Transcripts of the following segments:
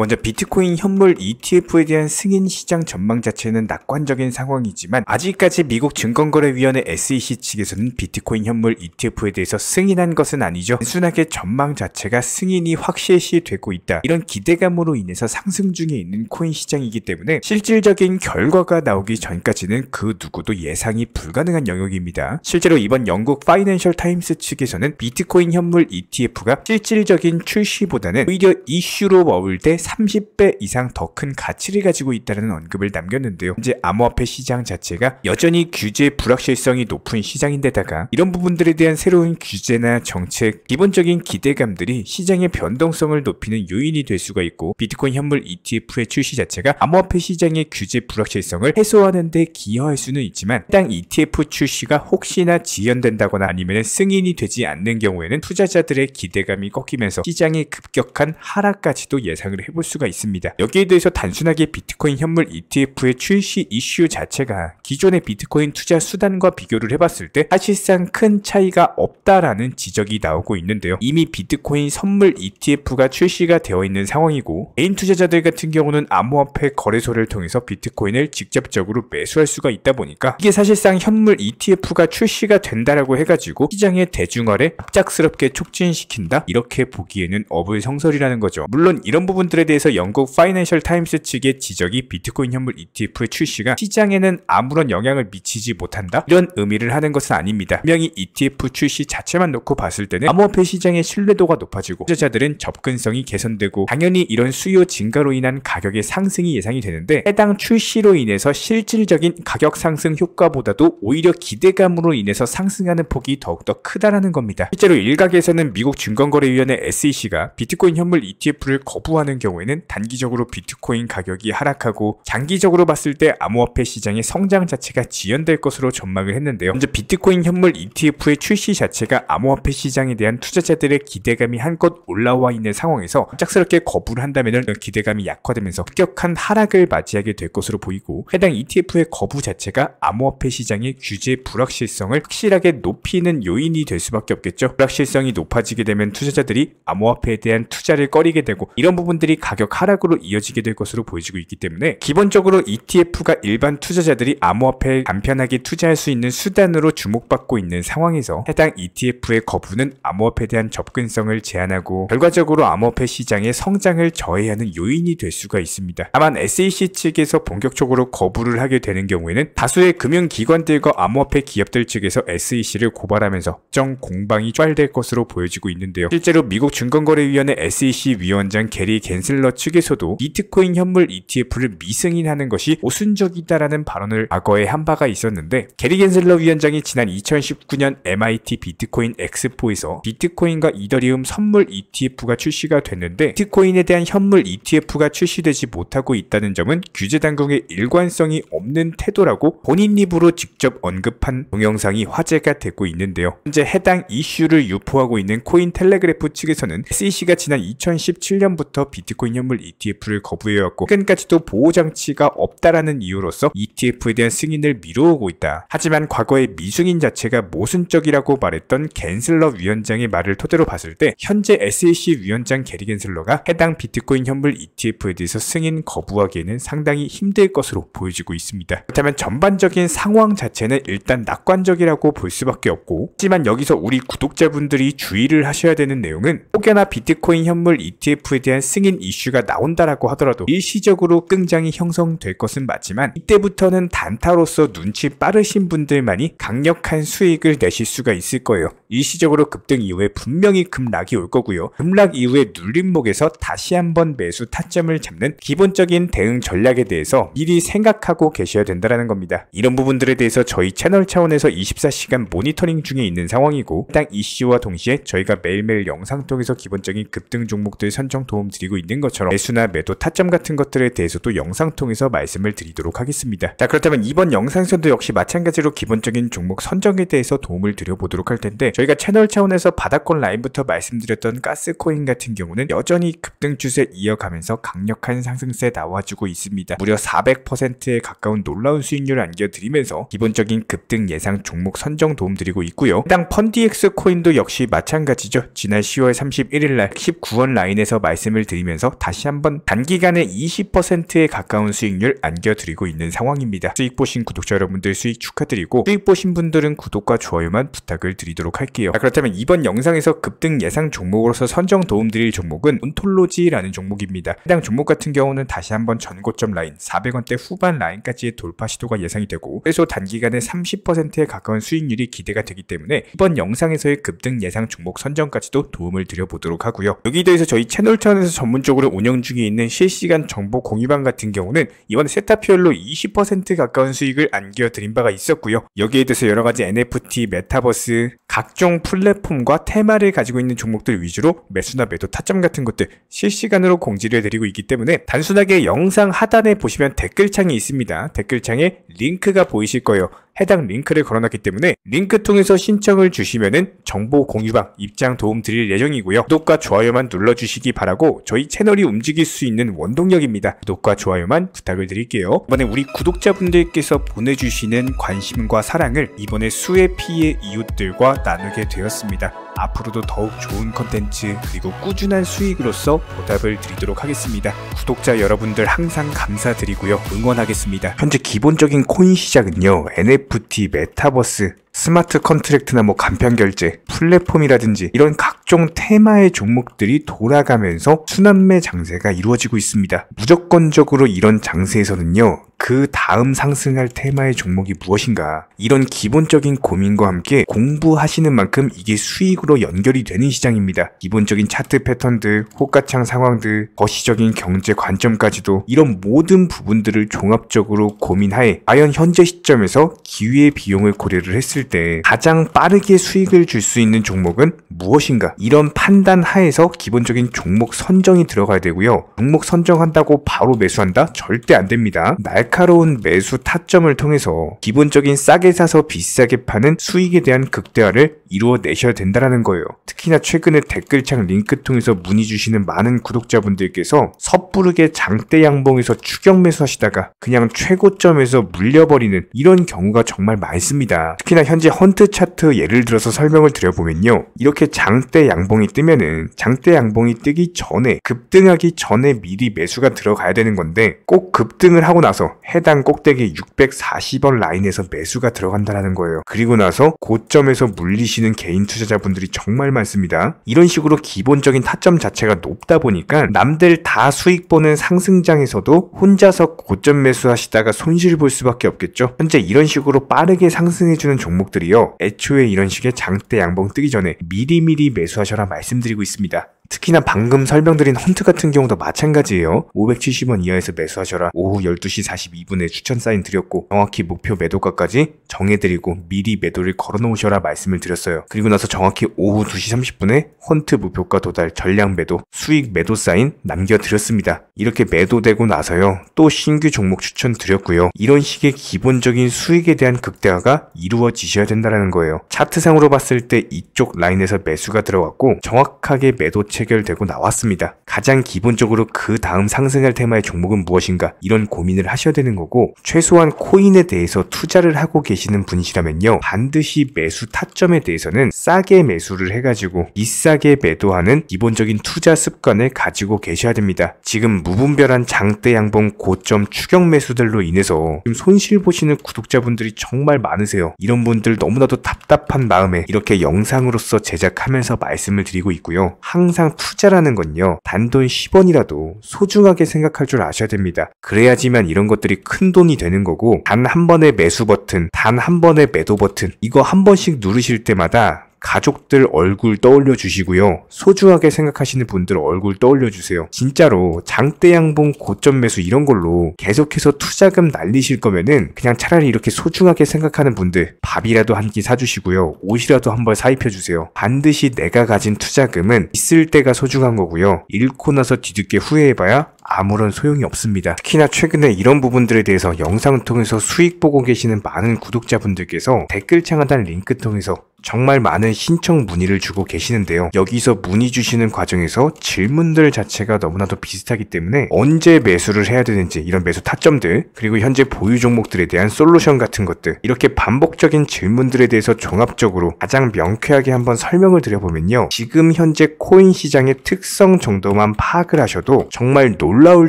먼저 비트코인 현물 ETF에 대한 승인 시장 전망 자체는 낙관적인 상황이지만 아직까지 미국 증권거래위원회 SEC 측에서는 비트코인 현물 ETF에 대해서 승인한 것은 아니죠. 단순하게 전망 자체가 승인이 확실시 되고 있다, 이런 기대감으로 인해서 상승 중에 있는 코인 시장이기 때문에 실질적인 결과가 나오기 전까지는 그 누구도 예상이 불가능한 영역입니다. 실제로 이번 영국 파이낸셜 타임스 측에서는 비트코인 현물 ETF가 실질적인 출시보다는 오히려 이슈로 머물 때 30배 이상 더 큰 가치를 가지고 있다는 언급을 남겼는데요. 현재 암호화폐 시장 자체가 여전히 규제 불확실성이 높은 시장인데다가 이런 부분들에 대한 새로운 규제나 정책, 기본적인 기대감들이 시장의 변동성을 높이는 요인이 될 수가 있고, 비트코인 현물 ETF의 출시 자체가 암호화폐 시장의 규제 불확실성을 해소하는 데 기여할 수는 있지만 해당 ETF 출시가 혹시나 지연된다거나 아니면 승인이 되지 않는 경우에는 투자자들의 기대감이 꺾이면서 시장의 급격한 하락까지도 예상을 해볼 수가 있습니다. 여기에 대해서 단순하게 비트코인 현물 ETF의 출시 이슈 자체가 기존의 비트코인 투자 수단과 비교를 해봤을 때 사실상 큰 차이가 없다라는 지적이 나오고 있는데요. 이미 비트코인 선물 ETF가 출시가 되어 있는 상황이고, 개인 투자자들 같은 경우는 암호화폐 거래소를 통해서 비트코인을 직접적으로 매수할 수가 있다 보니까 이게 사실상 현물 ETF가 출시가 된다라고 해가지고 시장의 대중화를 갑작스럽게 촉진시킨다, 이렇게 보기에는 어불성설이라는 거죠. 물론 이런 부분들에 대해서 영국 파이낸셜 타임스 측의 지적이 비트코인 현물 ETF의 출시가 시장에는 아무런 영향을 미치지 못한다, 이런 의미를 하는 것은 아닙니다. 분명히 ETF 출시 자체만 놓고 봤을 때는 암호화폐 시장의 신뢰도가 높아지고 투자자들은 접근성이 개선되고 당연히 이런 수요 증가로 인한 가격의 상승이 예상이 되는데, 해당 출시로 인해서 실질적인 가격 상승 효과보다도 오히려 기대감으로 인해서 상승하는 폭이 더욱더 크다라는 겁니다. 실제로 일각에서는 미국 증권거래위원회 SEC가 비트코인 현물 ETF를 거부하는 경우에는 단기적으로 비트코인 가격이 하락하고 장기적으로 봤을 때 암호화폐 시장의 성장 자체가 지연될 것으로 전망을 했는데요. 먼저 비트코인 현물 ETF의 출시 자체가 암호화폐 시장에 대한 투자자들의 기대감이 한껏 올라와 있는 상황에서 갑작스럽게 거부를 한다면 기대감이 약화되면서 급격한 하락을 맞이하게 될 것으로 보이고, 해당 ETF의 거부 자체가 암호화폐 시장의 규제 불확실성을 확실하게 높이는 요인이 될 수밖에 없겠죠. 불확실성이 높아지게 되면 투자자들이 암호화폐에 대한 투자를 꺼리게 되고, 이런 부분들이 가격 하락으로 이어지게 될 것으로 보여지고 있기 때문에 기본적으로 ETF가 일반 투자자들이 암호화폐에 간편하게 투자할 수 있는 수단으로 주목받고 있는 상황에서 해당 ETF의 거부는 암호화폐에 대한 접근성을 제한하고 결과적으로 암호화폐 시장의 성장을 저해하는 요인이 될 수가 있습니다. 다만 SEC 측에서 본격적으로 거부를 하게 되는 경우에는 다수의 금융기관들과 암호화폐 기업들 측에서 SEC를 고발하면서 특정 공방이 촉발될 것으로 보여지고 있는데요. 실제로 미국 증권거래위원회 SEC 위원장 게리 겐슬러 측에서도 비트코인 현물 ETF를 미승인하는 것이 모순적이다라는 발언을 과거에 한 바가 있었는데, 게리 겐슬러 위원장이 지난 2019년 MIT 비트코인 엑스포에서 비트코인과 이더리움 선물 ETF가 출시가 됐는데 비트코인에 대한 현물 ETF가 출시되지 못하고 있다는 점은 규제 당국의 일관성이 없는 태도라고 본인 입으로 직접 언급한 동영상이 화제가 되고 있는데요. 현재 해당 이슈를 유포하고 있는 코인텔레그래프 측에서는 SEC가 지난 2017년부터 비트코인 현물 ETF를 거부해왔고 최근까지도 보호장치가 없다라는 이유로서 ETF에 대한 승인을 미뤄오고 있다. 하지만 과거의 미승인 자체가 모순적이라고 말했던 겐슬러 위원장의 말을 토대로 봤을 때 현재 SEC 위원장 게리 겐슬러가 해당 비트코인 현물 ETF에 대해서 승인 거부하기에는 상당히 힘들 것으로 보여지고 있습니다. 그렇다면 전반적인 상황 자체는 일단 낙관적이라고 볼 수밖에 없고, 하지만 여기서 우리 구독자분들이 주의를 하셔야 되는 내용은 혹여나 비트코인 현물 ETF에 대한 승인 이슈가 나온다라고 하더라도 일시적으로 끈장이 형성될 것은 맞지만 이때부터는 단타로서 눈치 빠르신 분들만이 강력한 수익을 내실 수가 있을 거예요. 일시적으로 급등 이후에 분명히 급락이 올 거고요. 급락 이후에 눌림목에서 다시 한번 매수 타점을 잡는 기본적인 대응 전략에 대해서 미리 생각하고 계셔야 된다는 겁니다. 이런 부분들에 대해서 저희 채널 차원에서 24시간 모니터링 중에 있는 상황이고, 해당 이슈와 동시에 저희가 매일매일 영상 통해서 기본적인 급등 종목들 선정 도움 드리고 있는 것처럼 매수나 매도 타점 같은 것들에 대해서도 영상 통해서 말씀을 드리도록 하겠습니다. 자, 그렇다면 이번 영상에서도 역시 마찬가지로 기본적인 종목 선정에 대해서 도움을 드려보도록 할 텐데, 저희가 채널 차원에서 바닥권 라인부터 말씀드렸던 가스코인 같은 경우는 여전히 급등 추세 이어가면서 강력한 상승세 나와주고 있습니다. 무려 400%에 가까운 놀라운 수익률을 안겨드리면서 기본적인 급등 예상 종목 선정 도움 드리고 있고요. 해당 펀디엑스 코인도 역시 마찬가지죠. 지난 10월 31일날 19원 라인에서 말씀을 드리면서 상황에서 다시 한번 단기간에 20%에 가까운 수익률 안겨드리고 있는 상황입니다. 수익 보신 구독자 여러분들 수익 축하드리고, 수익 보신 분들은 구독과 좋아요만 부탁을 드리도록 할게요. 그렇다면 이번 영상에서 급등 예상 종목으로서 선정 도움드릴 종목은 온톨로지라는 종목입니다. 해당 종목 같은 경우는 다시 한번 전고점 라인 400원대 후반 라인까지의 돌파 시도가 예상이 되고, 최소 단기간에 30%에 가까운 수익률이 기대가 되기 때문에 이번 영상에서의 급등 예상 종목 선정까지도 도움을 드려보도록 하고요. 여기에 대해서 저희 채널 차원에서 전문적으로 운영 중에 있는 실시간 정보 공유방 같은 경우는 이번에 세타피얼로 20% 가까운 수익을 안겨드린 바가 있었고요. 여기에 대해서 여러가지 NFT, 메타버스, 각종 플랫폼과 테마를 가지고 있는 종목들 위주로 매수나 매도 타점 같은 것들 실시간으로 공지를 해드리고 있기 때문에 단순하게 영상 하단에 보시면 댓글창이 있습니다. 댓글창에 링크가 보이실 거예요. 해당 링크를 걸어놨기 때문에 링크 통해서 신청을 주시면은 정보 공유방 입장 도움 드릴 예정이고요. 구독과 좋아요만 눌러주시기 바라고 저희 채널이 움직일 수 있는 원동력입니다. 구독과 좋아요만 부탁을 드릴게요. 이번에 우리 구독자분들께서 보내주시는 관심과 사랑을 이번에 수혜 피해 이웃들과 나누게 되었습니다. 앞으로도 더욱 좋은 컨텐츠 그리고 꾸준한 수익으로서 보답을 드리도록 하겠습니다. 구독자 여러분들 항상 감사드리고요. 응원하겠습니다. 현재 기본적인 코인 시장은요, NFT, 메타버스, 스마트 컨트랙트나 간편결제, 플랫폼이라든지 이런 각종 테마의 종목들이 돌아가면서 순환매 장세가 이루어지고 있습니다. 무조건적으로 이런 장세에서는요, 그 다음 상승할 테마의 종목이 무엇인가, 이런 기본적인 고민과 함께 공부하시는 만큼 이게 수익으로 연결이 되는 시장입니다. 기본적인 차트 패턴들, 호가창 상황들, 거시적인 경제 관점까지도 이런 모든 부분들을 종합적으로 고민하에 과연 현재 시점에서 기회의 비용을 고려를 했을 때 가장 빠르게 수익을 줄 수 있는 종목은 무엇인가, 이런 판단 하에서 기본적인 종목 선정이 들어가야 되고요. 종목 선정한다고 바로 매수한다? 절대 안 됩니다. 날카로운 매수 타점을 통해서 기본적인 싸게 사서 비싸게 파는 수익에 대한 극대화를 이루어내셔야 된다는 거예요. 특히나 최근에 댓글창 링크 통해서 문의 주시는 많은 구독자분들께서 섣부르게 장대 양봉에서 추격 매수하시다가 그냥 최고점에서 물려버리는 이런 경우가 정말 많습니다. 특히나 현재 헌트 차트 예를 들어서 설명을 드려보면요, 이렇게 장대 양봉이 뜨면은 장대 양봉이 뜨기 전에, 급등하기 전에 미리 매수가 들어가야 되는 건데, 꼭 급등을 하고 나서 해당 꼭대기 640원 라인에서 매수가 들어간다는 거예요. 그리고 나서 고점에서 물리시는 개인 투자자분들이 정말 많습니다. 이런 식으로 기본적인 타점 자체가 높다 보니까 남들 다 수익 보는 상승장에서도 혼자서 고점 매수하시다가 손실 볼 수밖에 없겠죠. 현재 이런 식으로 빠르게 상승해주는 종목들이요, 애초에 이런 식의 장대 양봉 뜨기 전에 미리미리 매수하셔라 말씀드리고 있습니다. 특히나 방금 설명드린 헌트 같은 경우도 마찬가지예요. 570원 이하에서 매수하셔라. 오후 12시 42분에 추천 사인 드렸고 정확히 목표 매도가까지 정해드리고 미리 매도를 걸어놓으셔라 말씀을 드렸어요. 그리고 나서 정확히 오후 2시 30분에 헌트 목표가 도달 전량 매도 수익 매도 사인 남겨드렸습니다. 이렇게 매도되고 나서요, 또 신규 종목 추천 드렸고요. 이런 식의 기본적인 수익에 대한 극대화가 이루어지셔야 된다는 거예요. 차트상으로 봤을 때 이쪽 라인에서 매수가 들어갔고 정확하게 매도 체결되고 나왔습니다. 가장 기본적으로 그 다음 상승할 테마의 종목은 무엇인가, 이런 고민을 하셔야 되는 거고, 최소한 코인에 대해서 투자를 하고 계시는 분이시라면요, 반드시 매수 타점에 대해서는 싸게 매수를 해가지고 비싸게 매도하는 기본적인 투자 습관을 가지고 계셔야 됩니다. 지금 무분별한 장대 양봉 고점 추격 매수들로 인해서 지금 손실 보시는 구독자분들이 정말 많으세요. 이런 분들 너무나도 답답한 마음에 이렇게 영상으로서 제작하면서 말씀을 드리고 있고요. 항상 투자라는 건요, 단돈 10원이라도 소중하게 생각할 줄 아셔야 됩니다. 그래야지만 이런 것들이 큰 돈이 되는 거고, 단 한 번의 매수 버튼, 단 한 번의 매도 버튼, 이거 한 번씩 누르실 때마다 가족들 얼굴 떠올려 주시고요, 소중하게 생각하시는 분들 얼굴 떠올려 주세요. 진짜로 장대 양봉 고점 매수 이런 걸로 계속해서 투자금 날리실 거면은 그냥 차라리 이렇게 소중하게 생각하는 분들 밥이라도 한 끼 사주시고요, 옷이라도 한 벌 사입혀 주세요. 반드시 내가 가진 투자금은 있을 때가 소중한 거고요, 잃고 나서 뒤늦게 후회해봐야 아무런 소용이 없습니다. 특히나 최근에 이런 부분들에 대해서 영상을 통해서 수익 보고 계시는 많은 구독자분들께서 댓글창 하단 링크 통해서 정말 많은 신청 문의를 주고 계시는데요. 여기서 문의 주시는 과정에서 질문들 자체가 너무나도 비슷하기 때문에 언제 매수를 해야 되는지 이런 매수 타점들, 그리고 현재 보유 종목들에 대한 솔루션 같은 것들, 이렇게 반복적인 질문들에 대해서 종합적으로 가장 명쾌하게 한번 설명을 드려보면요. 지금 현재 코인 시장의 특성 정도만 파악을 하셔도 정말 놀라울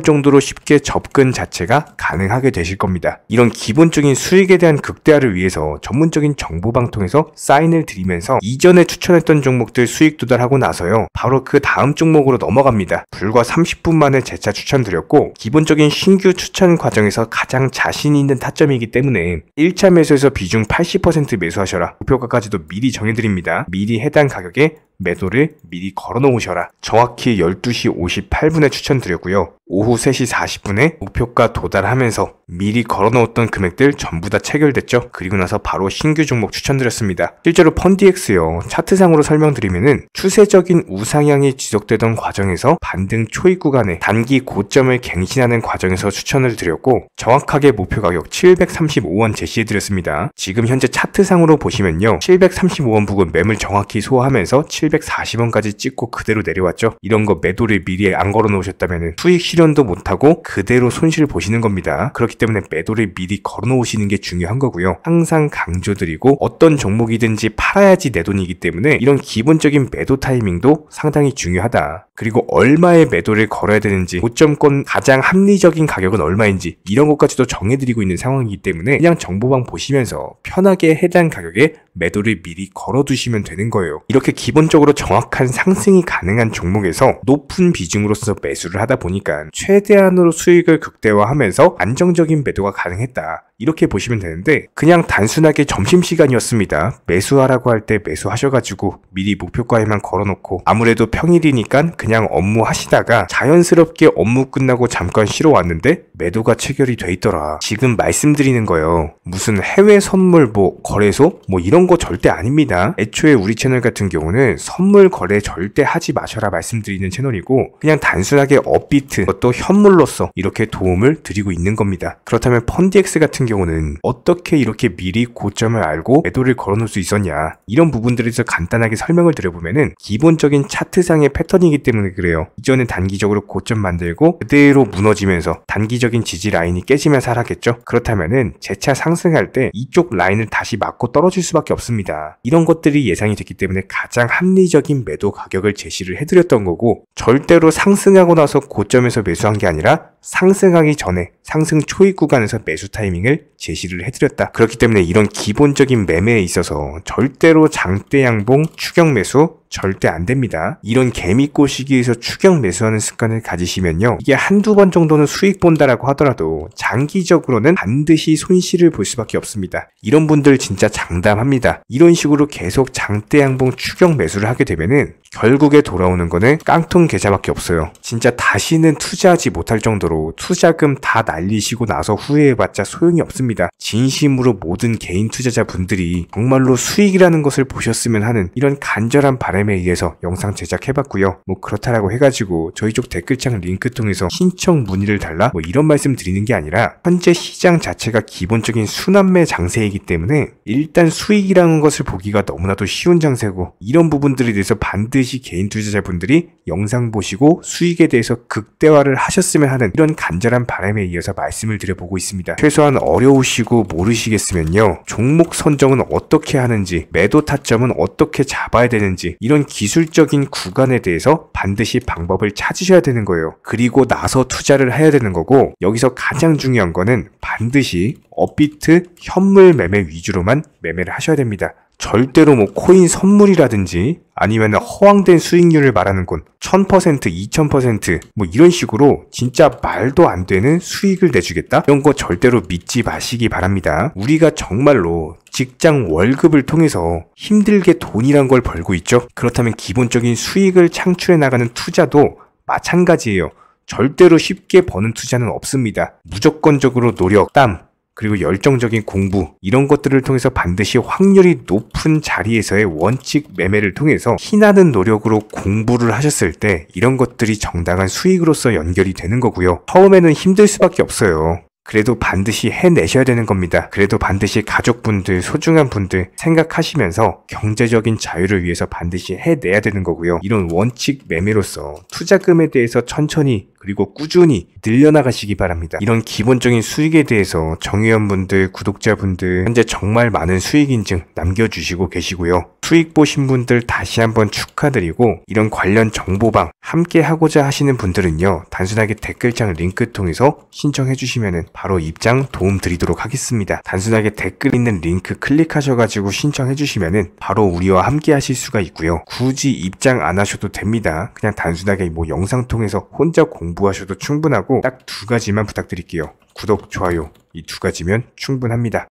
정도로 쉽게 접근 자체가 가능하게 되실 겁니다. 이런 기본적인 수익에 대한 극대화를 위해서 전문적인 정보방통에서 사인을 드리면서 이전에 추천했던 종목들 수익 도달하고 나서요, 바로 그 다음 종목으로 넘어갑니다. 불과 30분 만에 재차 추천드렸고, 기본적인 신규 추천 과정에서 가장 자신 있는 타점이기 때문에 1차 매수에서 비중 80% 매수하셔라, 목표가까지도 미리 정해드립니다. 미리 해당 가격에 매도를 미리 걸어 놓으셔라. 정확히 12시 58분에 추천드렸고요. 오후 3시 40분에 목표가 도달하면서 미리 걸어 놓았던 금액들 전부 다 체결됐죠. 그리고 나서 바로 신규 종목 추천드렸습니다. 실제로 펀디엑스요, 차트상으로 설명드리면은 추세적인 우상향이 지속되던 과정에서 반등 초입 구간에 단기 고점을 갱신하는 과정에서 추천을 드렸고, 정확하게 목표 가격 735원 제시해드렸습니다. 지금 현재 차트상으로 보시면요, 735원 부근 매물 정확히 소화하면서 740원까지 찍고 그대로 내려왔죠. 이런 거 매도를 미리 안 걸어 놓으셨다면 수익 실현도 못하고 그대로 손실 보시는 겁니다. 그렇기 때문에 매도를 미리 걸어 놓으시는 게 중요한 거고요. 항상 강조드리고, 어떤 종목이든지 팔아야지 내 돈이기 때문에 이런 기본적인 매도 타이밍도 상당히 중요하다. 그리고 얼마의 매도를 걸어야 되는지, 고점권 가장 합리적인 가격은 얼마인지 이런 것까지도 정해드리고 있는 상황이기 때문에 그냥 정보방 보시면서 편하게 해당 가격에 매도를 미리 걸어두시면 되는 거예요. 이렇게 기본적으로 정확한 상승이 가능한 종목에서 높은 비중으로서 매수를 하다 보니까 최대한으로 수익을 극대화하면서 안정적인 매도가 가능했다, 이렇게 보시면 되는데, 그냥 단순하게 점심시간이었습니다, 매수하라고 할 때 매수하셔가지고 미리 목표가에만 걸어놓고 아무래도 평일이니까 그냥 업무 하시다가 자연스럽게 업무 끝나고 잠깐 쉬러 왔는데 매도가 체결이 돼 있더라. 지금 말씀드리는 거예요, 무슨 해외 선물 거래소 이런 거 절대 아닙니다. 애초에 우리 채널 같은 경우는 선물 거래 절대 하지 마셔라 말씀드리는 채널이고, 그냥 단순하게 업비트, 그것도 현물로서 이렇게 도움을 드리고 있는 겁니다. 그렇다면 펀디엑스 같은 경우는 어떻게 이렇게 미리 고점을 알고 매도를 걸어놓을 수 있었냐, 이런 부분들에 대해서 간단하게 설명을 드려보면은 기본적인 차트상의 패턴이기 때문에 그래요. 이전에 단기적으로 고점 만들고 그대로 무너지면서 단기적인 지지 라인이 깨지면서 하락했죠. 그렇다면은 재차 상승할 때 이쪽 라인을 다시 맞고 떨어질 수밖에 없습니다. 이런 것들이 예상이 됐기 때문에 가장 합리적인 매도 가격을 제시를 해드렸던 거고, 절대로 상승하고 나서 고점에서 매수한 게 아니라 상승하기 전에 상승 초입 구간에서 매수 타이밍을 제시를 해드렸다. 그렇기 때문에 이런 기본적인 매매에 있어서 절대로 장대 양봉 추격 매수 절대 안 됩니다. 이런 개미꽃 시기에서 추격 매수하는 습관을 가지시면요, 이게 한두 번 정도는 수익 본다라고 하더라도 장기적으로는 반드시 손실을 볼 수밖에 없습니다. 이런 분들 진짜 장담합니다. 이런 식으로 계속 장대 양봉 추격 매수를 하게 되면은 결국에 돌아오는 거는 깡통 계좌밖에 없어요. 진짜 다시는 투자하지 못할 정도로 투자금 다 날리시고 나서 후회해봤자 소용이 없습니다. 진심으로 모든 개인 투자자분들이 정말로 수익이라는 것을 보셨으면 하는 이런 간절한 바람에 의해서 영상 제작해봤고요. 그렇다라고 해가지고 저희 쪽 댓글창 링크 통해서 신청 문의를 달라 이런 말씀 드리는 게 아니라, 현재 시장 자체가 기본적인 순환매 장세이기 때문에 일단 수익이라는 것을 보기가 너무나도 쉬운 장세고, 이런 부분들에 대해서 반드시 개인 투자자분들이 영상 보시고 수익에 대해서 극대화를 하셨으면 하는 이런 간절한 바람에 이어서 말씀을 드려보고 있습니다. 최소한 어려우시고 모르시겠으면요, 종목 선정은 어떻게 하는지, 매도 타점은 어떻게 잡아야 되는지, 이런 기술적인 구간에 대해서 반드시 방법을 찾으셔야 되는 거예요. 그리고 나서 투자를 해야 되는 거고, 여기서 가장 중요한 거는 반드시 업비트 현물 매매 위주로만 매매를 하셔야 됩니다. 절대로 코인 선물이라든지 아니면 허황된 수익률을 말하는 건 1000%, 2000% 이런 식으로 진짜 말도 안 되는 수익을 내주겠다? 이런 거 절대로 믿지 마시기 바랍니다. 우리가 정말로 직장 월급을 통해서 힘들게 돈이란 걸 벌고 있죠. 그렇다면 기본적인 수익을 창출해 나가는 투자도 마찬가지예요. 절대로 쉽게 버는 투자는 없습니다. 무조건적으로 노력, 땀, 그리고 열정적인 공부, 이런 것들을 통해서 반드시 확률이 높은 자리에서의 원칙 매매를 통해서 희나는 노력으로 공부를 하셨을 때 이런 것들이 정당한 수익으로서 연결이 되는 거고요. 처음에는 힘들 수밖에 없어요. 그래도 반드시 해내셔야 되는 겁니다. 그래도 반드시 가족분들, 소중한 분들 생각하시면서 경제적인 자유를 위해서 반드시 해내야 되는 거고요. 이런 원칙 매매로서 투자금에 대해서 천천히 그리고 꾸준히 늘려나가시기 바랍니다. 이런 기본적인 수익에 대해서 정의원분들, 구독자분들 현재 정말 많은 수익 인증 남겨주시고 계시고요. 수익 보신 분들 다시 한번 축하드리고, 이런 관련 정보방 함께 하고자 하시는 분들은요, 단순하게 댓글창 링크 통해서 신청해 주시면 바로 입장 도움 드리도록 하겠습니다. 단순하게 댓글 있는 링크 클릭하셔가지고 신청해 주시면 바로 우리와 함께 하실 수가 있고요. 굳이 입장 안 하셔도 됩니다. 그냥 단순하게 뭐 영상 통해서 혼자 공부하셔도 충분하고 딱 두 가지만 부탁드릴게요. 구독, 좋아요, 이 두 가지면 충분합니다.